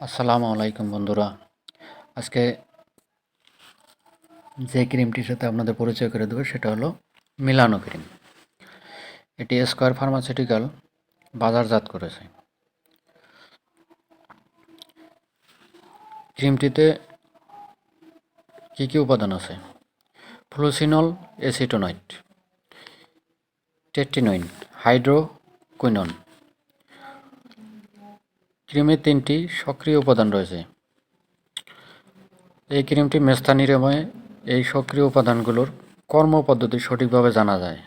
আসসালামু আলাইকুম বন্ধুরা। আজকে যে ক্রিমটির সাথে আপনাদের পরিচয় করে দেবো সেটা হলো মিলানো ক্রিম। এটি স্কয়ার ফার্মাসিউটিক্যাল বাজারজাত করেছে। ক্রিমটিতে কী উপাদান আছে? ফ্লুসিনল এসিটোনাইট, টেট্রিনইন, হাইড্রোকুইনন। ক্রিমে 3টি সক্রিয় উপাদান রয়েছে। এই ক্রিমটি মেস্তা নিরাময়ে এই সক্রিয় উপাদানগুলোর কর্মপদ্ধতি সঠিকভাবে জানা যায়।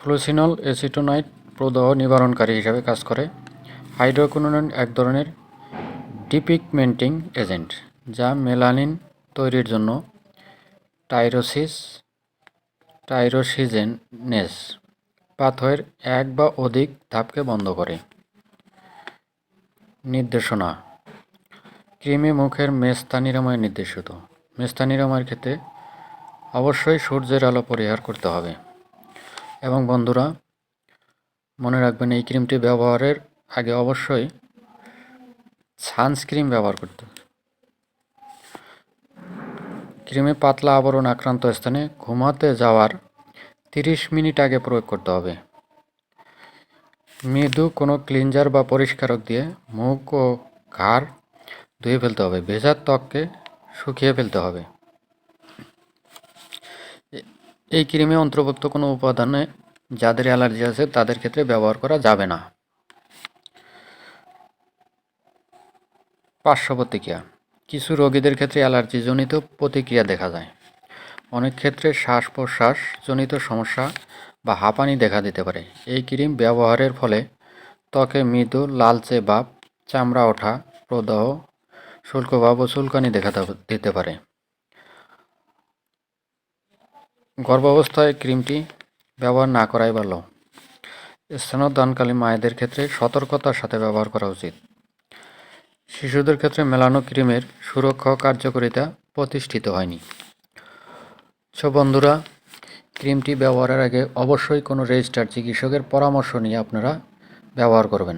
ফ্লুসিনল এসিটোনাইট প্রদাহ নিবারণকারী হিসাবে কাজ করে। হাইড্রোকুইনন এক ধরনের ডিপিগমেন্টিং এজেন্ট যা মেলানিন তৈরির জন্য টাইরোসিজেনেস পাথওয়ের এক বা অধিক ধাপকে বন্ধ করে। নির্দেশনা: ক্রিমে মুখের মেস্তা নিরাময় নির্দেশিত। মেস্তা নিরাময়ের ক্ষেত্রে অবশ্যই সূর্যের আলো পরিহার করতে হবে। এবং বন্ধুরা, মনে রাখবেন এই ক্রিমটি ব্যবহারের আগে অবশ্যই সানস্ক্রিন ব্যবহার করতে হবে। ক্রিমে পাতলা আবরণ আক্রান্ত স্থানে ঘুমাতে যাওয়ার 30 মিনিট আগে প্রয়োগ করতে হবে। মৃদু কোনো ক্লিনজার বা পরিষ্কারক দিয়ে মুখ ও ঘাড় ধুয়ে ফেলতে হবে। ভেজা ত্বককে শুকিয়ে ফেলতে হবে। এই ক্রিমে অন্তর্ভুক্ত কোনো উপাদানে যাদের অ্যালার্জি আছে তাদের ক্ষেত্রে ব্যবহার করা যাবে না। পার্শ্ব প্রতিক্রিয়া: কিছু রোগীদের ক্ষেত্রে অ্যালার্জিজনিত প্রতিক্রিয়া দেখা যায়। অনেক ক্ষেত্রে শ্বাস প্রশ্বাসজনিত সমস্যা বা হাঁপানি দেখা দিতে পারে। এই ক্রিম ব্যবহারের ফলে ত্বকে মৃদু লালচে ভাব, চামড়া ওঠা, প্রদাহ, শুষ্কভাব ও চুলকানি দেখা দিতে পারে। গর্ভাবস্থায় ক্রিমটি ব্যবহার না করাই ভালো। স্তন্যদানকালীন মায়েদের ক্ষেত্রে সতর্কতার সাথে ব্যবহার করা উচিত। শিশুদের ক্ষেত্রে মেলানো ক্রিমের সুরক্ষা ও কার্যকারিতা প্রতিষ্ঠিত হয়নি। বন্ধুরা, ক্রিমটি ব্যবহারের আগে অবশ্যই কোনো রেজিস্টার্ড চিকিৎসকের পরামর্শ নিয়ে আপনারা ব্যবহার করবেন।